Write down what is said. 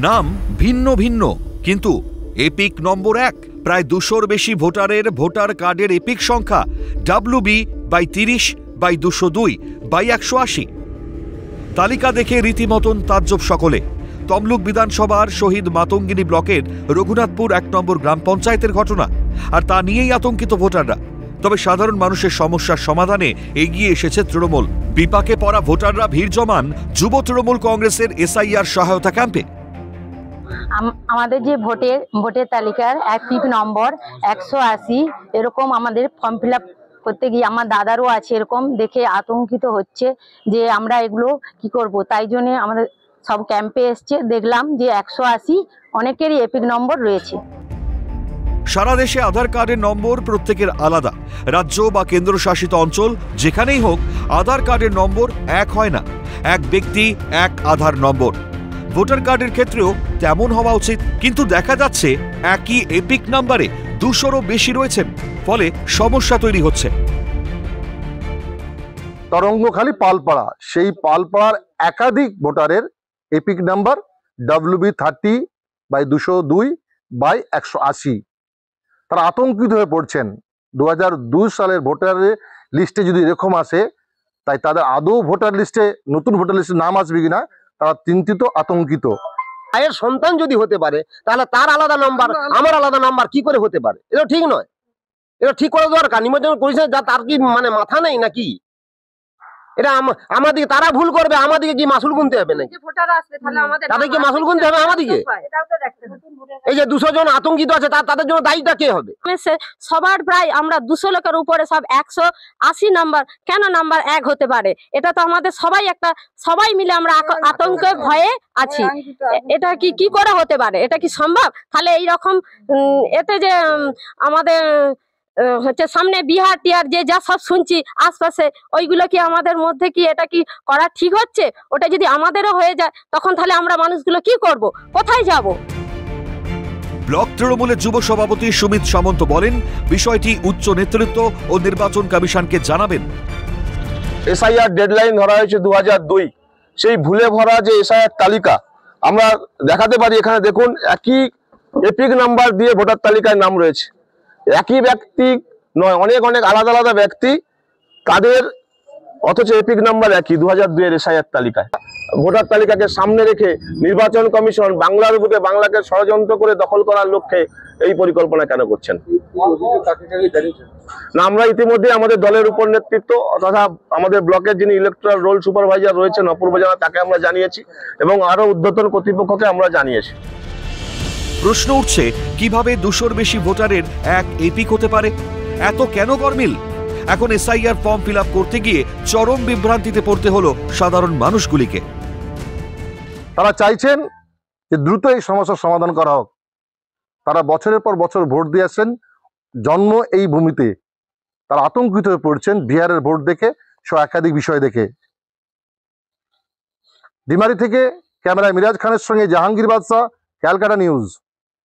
নাম ভিন্ন ভিন্ন, কিন্তু এপিক নম্বর 1। প্রায় 200-র বেশি ভোটারের ভোটার কার্ডের এপিক সংখ্যা WB/30/202/180। তালিকা দেখে রীতিমতন তাজ্জব সকলে। তমলুক বিধানসভার শহীদ মাতঙ্গিনী ব্লকের রঘুনাথপুর 1 নম্বর গ্রাম পঞ্চায়েতের ঘটনা, আর তা নিয়েই আতঙ্কিত ভোটাররা। তবে সাধারণ মানুষের সমস্যার সমাধানে এগিয়ে এসেছে তৃণমূল। বিপাকে পড়া ভোটাররা ভিড় জমান যুব তৃণমূল কংগ্রেসের SIR সহায়তা ক্যাম্পে। আমাদের যে ভোটের তালিকার এপিক নম্বর 180, এরকম আমাদের ফর্ম ফিল আপ করতে গিয়ে আমার দাদারও আছে, এরকম দেখে আতঙ্কিত হচ্ছে যে আমরা এগুলো কি করব। তাই জন্য আমাদের সব ক্যাম্পে এসছে, দেখলাম যে 180 অনেকেরই এপিক নম্বর রয়েছে। সারা দেশে আধার কার্ডের নম্বর প্রত্যেকের আলাদা। রাজ্য বা কেন্দ্রশাসিত অঞ্চল যেখানেই হোক, আধার কার্ডের নম্বর এক হয় না। এক ব্যক্তি এক আধার নম্বর। ভোটার কার্ডের ক্ষেত্রেও তেমন হওয়া উচিত, কিন্তু দেখা যাচ্ছে একই এপিক নাম্বারে 200-রও বেশি রয়েছেন, ফলে সমস্যা তৈরি হচ্ছে। তরঙ্গখালী পালপাড়া, সেই পালপাড়ার একাধিক ভোটারের এপিক নাম্বার WB30/202/180। তারা আতঙ্কিত হয়ে পড়ছেন। 2002 সালের ভোটারের লিস্টে যদি এরকম আসে, তাই তাদের আদৌ ভোটার লিস্টে, নতুন ভোটার লিস্টে নাম আসবে কিনা তারা চিন্তিত, আতঙ্কিত। ভাইয়ের সন্তান যদি হতে পারে, তাহলে তার আলাদা নাম্বার, আমার আলাদা নাম্বার কি করে হতে পারে? এটা ঠিক নয়, এটা ঠিক করা দরকার। নিমন্ত্রণ করেছে যা, তার কি মানে মাথা নেই নাকি? এটা আমাদেরকে তারা ভুল করবে, আমাদেরকে কি মাসুল গুনতে হবে নাকি? তাদেরকে মাসুল গুনতে হবে আমাদেরকে? এই যে 200 জন আতঙ্কিত আছে, তাদের জন্য দায়ীটা কে হবে? সবার প্রায় আমরা 200 লোকের উপরে সব 180 নাম্বার, কেন নাম্বার 1 হতে পারে? এটা তো আমাদের সবাই মিলে আমরা আতঙ্কে ভয়ে আছি। এটা কি করে হতে পারে? এটা কি সম্ভব? তাহলে এইরকম এতে যে আমাদের হচ্ছে সামনে বিহার টিহার যে যা সব শুনছি আশপাশে, ওইগুলো কি আমাদের মধ্যে কি এটা কি করা ঠিক হচ্ছে? ওটা যদি আমাদেরও হয়ে যায়, তখন তাহলে আমরা মানুষগুলো কি করব, কোথায় যাব? ব্লক তৃণমূলের যুব সভাপতি সুমিত সামন্ত বলেন, বিষয়টি উচ্চ নেতৃত্ব ও নির্বাচন কমিশনকে জানাবেন। SIR ডেডলাইন ধরা হয়েছে 2002। সেই ভুলে ভরা যে SIR তালিকা আমরা দেখাতে পারি। এখানে দেখুন, একই এপিক নাম্বার দিয়ে ভোটার তালিকায় নাম রয়েছে। একই ব্যক্তি নয়, অনেক আলাদা আলাদা ব্যক্তি, তাদের অথচ এপিক নাম্বার একই 2002 এর SIR তালিকায়। ভোটার তালিকাকে সামনে রেখে নির্বাচন কমিশন বাংলার বুকে বাংলাকে ষড়যন্ত্র করে দখল করার লক্ষ্যে এই পরিকল্পনা কেন করছেন? না, আমরা ইতিমধ্যে আমাদের দলের উপর নেতৃত্ব তথা আমাদের ব্লকের যিনি ইলেকট্রাল রোল সুপারভাইজার রয়েছেন অপূর্ব জানা, তাকে আমরা জানিয়েছি এবং আরো ঊর্ধ্বতন কর্তৃপক্ষকে আমরা জানিয়েছি। প্রশ্ন উঠছে, কিভাবে 200-র বেশি ভোটারের এক এপিক হতে পারে? এত কেন গরমিল? এখন SIR ফর্ম ফিল আপ করতে গিয়ে চরম বিভ্রান্তিতে পড়তে হলো সাধারণ মানুষগুলিকে। তারা চাইছেন যে দ্রুত এই সমস্যার সমাধান করা হোক। তারা বছরের পর বছর ভোট দিয়ে আসছেন, জন্ম এই ভূমিতে। তারা আতঙ্কিত হয়ে পড়ছেন বিহারের ভোট দেখে, সহ একাধিক বিষয় দেখে। ডিমারি থেকে ক্যামেরায় মিরাজ খানের সঙ্গে জাহাঙ্গীর বাদশা, ক্যালকাটা নিউজ।